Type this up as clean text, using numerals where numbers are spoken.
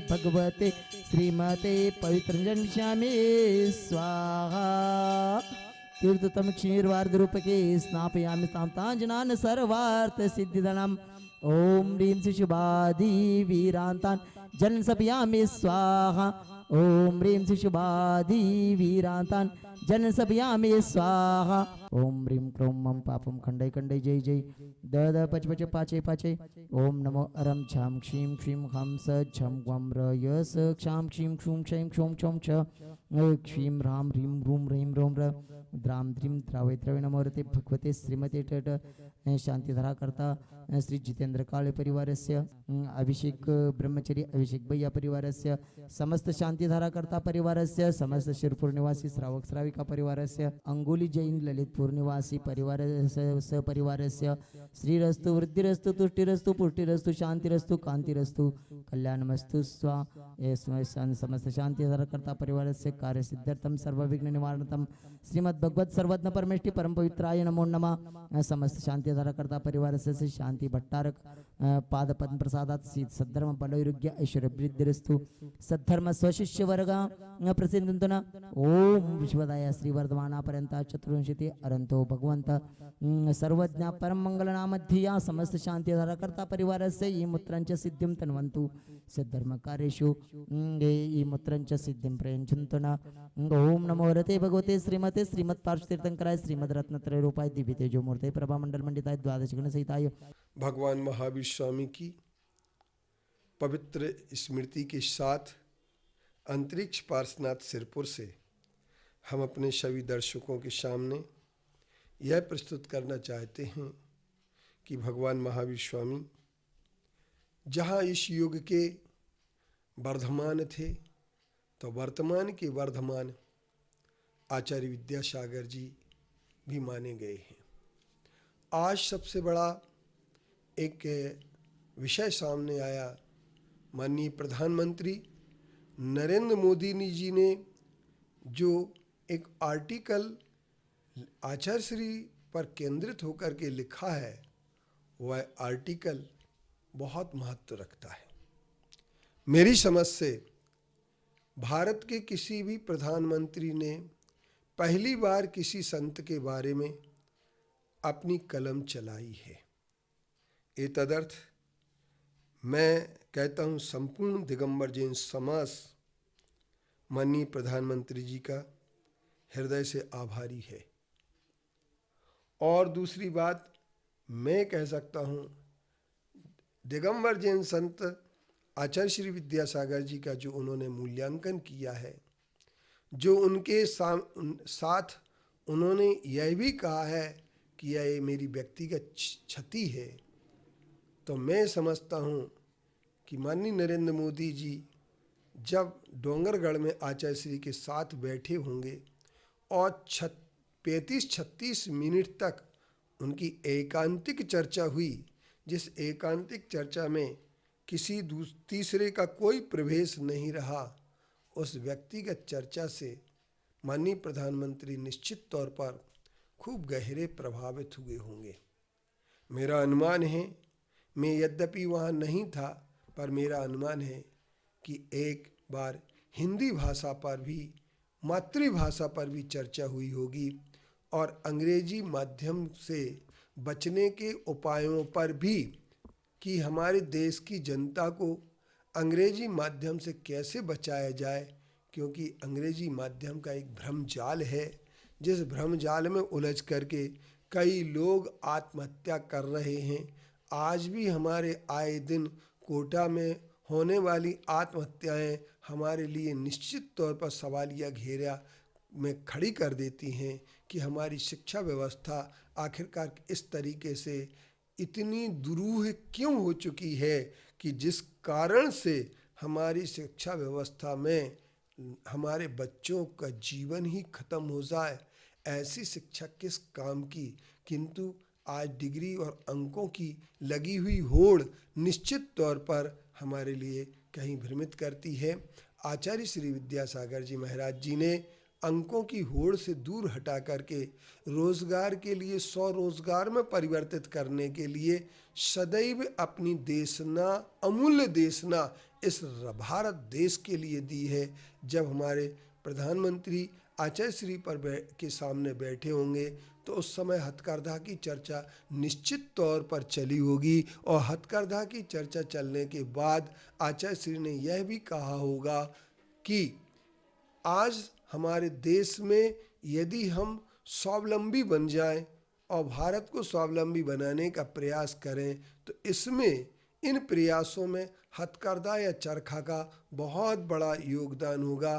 भगवते श्रीमते पवित्रजन्यामि स्वाहा। तीर्थतम क्षीरवार्धरूपके स्नापयामि तां ताञ्जनान् सर्वार्थसिद्धिदनम्। ओम ह्रीं शिशुबाधी वीरान्तान् जनसपयामि स्वाहा। ओम ह्रीं शिशुबाधी वीरान्तान् जनसपयामि स्वाहा। ओम ह्रीं क्रों मम पापं खण्डय खण्डय जय जय द द पच पच पाचे पाचे। ओम नमो अरं छां क्षीं क्षीं हं स झं ग्वं र य स क्षां क्षीं क्षूं क्षैं क्षौं क्षौं छ क्षीं ह्रां ह्रीं रूं ह्रीं रों र द्रां द्रीं द्रावय द्रवय नमोरते भगवते श्रीमते टट शांतिधरा करता श्री जितेंद्र काळे परिवारस्य अभिषेक ब्रह्मचर्य अभिषेक भैया परिवारस्य समस्त शांतिधारा करता परिवारस्य समस्त शिरपूर निवासी श्रावक श्राविका परिवारस्य अंगोली जैन ललितपूर निवासी परिवार सपरिवारस्य श्रीरस्तु वृद्धिरस्तु तुष्टिरस्तु पुष्टिरस्तु शांतिरस्तु कांतिरस्तु कल्याणमस्तु स्वा समस्त शांतिधारा करता परिवारस्य कार्य सिद्ध्यर्थम सर्व विघ्न निवारणतम श्रीमद् भगवत सर्वज्ञ परमेष्टि परम पवित्राय नमो नमः। समस्त शांतिधारा करता परिवारस्य शांति भट्टारक पाद पद्म प्रसादात सीत सद्धर्म बलयोग्य ऐश्वर्य वृद्धिरस्तु सद्धर्म स्वशिष्य वर्ग प्रसिद्धंतना। ओम विश्वदाय श्री वर्धमाना पर्यंत चतुर्विंशति अरंतो भगवंत सर्वज्ञ परम मंगल नामध्यया समस्त शांतिधारा करता परिवारस्य ई मुत्रांच्या सिद्धिं तन्वन्तु सद्धर्म कार्येषु ई मुत्रांच्या सिद्धिं प्रयच्छन्तु। ओम नमो रते भगवते श्रीमते श्रीमत् पार्श्वतीर्थंकराय श्रीमद रत्नत्रय रूपाय दिव्य तेजो मूर्ते प्रभा मंडल मंडिताय द्वादश गण सहिताय। भगवान महावीर स्वामी की पवित्र स्मृति के साथ अंतरिक्ष पार्श्वनाथ सिरपुर से हम अपने सभी दर्शकों के सामने यह प्रस्तुत करना चाहते हैं कि भगवान महावीर स्वामी जहाँ इस युग के वर्धमान थे तो वर्तमान के वर्धमान आचार्य विद्यासागर जी भी माने गए हैं। आज सबसे बड़ा एक विषय सामने आया। माननीय प्रधानमंत्री नरेंद्र मोदी जी ने जो एक आर्टिकल आचार्य श्री पर केंद्रित होकर के लिखा है वह आर्टिकल बहुत महत्व रखता है। मेरी समझ से भारत के किसी भी प्रधानमंत्री ने पहली बार किसी संत के बारे में अपनी कलम चलाई है। ए तदर्थ मैं कहता हूँ संपूर्ण दिगंबर जैन समाज माननीय प्रधानमंत्री जी का हृदय से आभारी है। और दूसरी बात मैं कह सकता हूँ दिगंबर जैन संत आचार्य श्री विद्यासागर जी का जो उन्होंने मूल्यांकन किया है, जो उनके साथ उन्होंने यह भी कहा है कि यह मेरी व्यक्तिगत क्षति है, तो मैं समझता हूँ कि माननीय नरेंद्र मोदी जी जब डोंगरगढ़ में आचार्य श्री के साथ बैठे होंगे और 35-36 मिनट तक उनकी एकांतिक चर्चा हुई, जिस एकांतिक चर्चा में किसी तीसरे का कोई प्रवेश नहीं रहा, उस व्यक्तिगत चर्चा से माननीय प्रधानमंत्री निश्चित तौर पर खूब गहरे प्रभावित हुए होंगे। मेरा अनुमान है, मैं यद्यपि वहाँ नहीं था, पर मेरा अनुमान है कि एक बार हिंदी भाषा पर भी, मातृभाषा पर भी चर्चा हुई होगी और अंग्रेजी माध्यम से बचने के उपायों पर भी कि हमारे देश की जनता को अंग्रेजी माध्यम से कैसे बचाया जाए, क्योंकि अंग्रेजी माध्यम का एक भ्रमजाल है, जिस भ्रमजाल में उलझ करके कई लोग आत्महत्या कर रहे हैं। आज भी हमारे आए दिन कोटा में होने वाली आत्महत्याएं हमारे लिए निश्चित तौर पर सवालिया घेरा में खड़ी कर देती हैं कि हमारी शिक्षा व्यवस्था आखिरकार इस तरीके से इतनी दुरूह क्यों हो चुकी है कि जिस कारण से हमारी शिक्षा व्यवस्था में हमारे बच्चों का जीवन ही खत्म हो जाए। ऐसी शिक्षा किस काम की, किंतु आज डिग्री और अंकों की लगी हुई होड़ निश्चित तौर पर हमारे लिए कहीं भ्रमित करती है। आचार्य श्री विद्यासागर जी महाराज जी ने अंकों की होड़ से दूर हटा करके रोजगार के लिए स्वरोजगार में परिवर्तित करने के लिए सदैव अपनी देशना, अमूल्य देशना इस भारत देश के लिए दी है। जब हमारे प्रधानमंत्री आचार्य श्री पर के सामने बैठे होंगे तो उस समय हथकरघा की चर्चा निश्चित तौर पर चली होगी, और हथकरघा की चर्चा चलने के बाद आचार्य श्री ने यह भी कहा होगा कि आज हमारे देश में यदि हम स्वावलंबी बन जाएं और भारत को स्वावलंबी बनाने का प्रयास करें तो इसमें, इन प्रयासों में हथकरघा या चरखा का बहुत बड़ा योगदान होगा।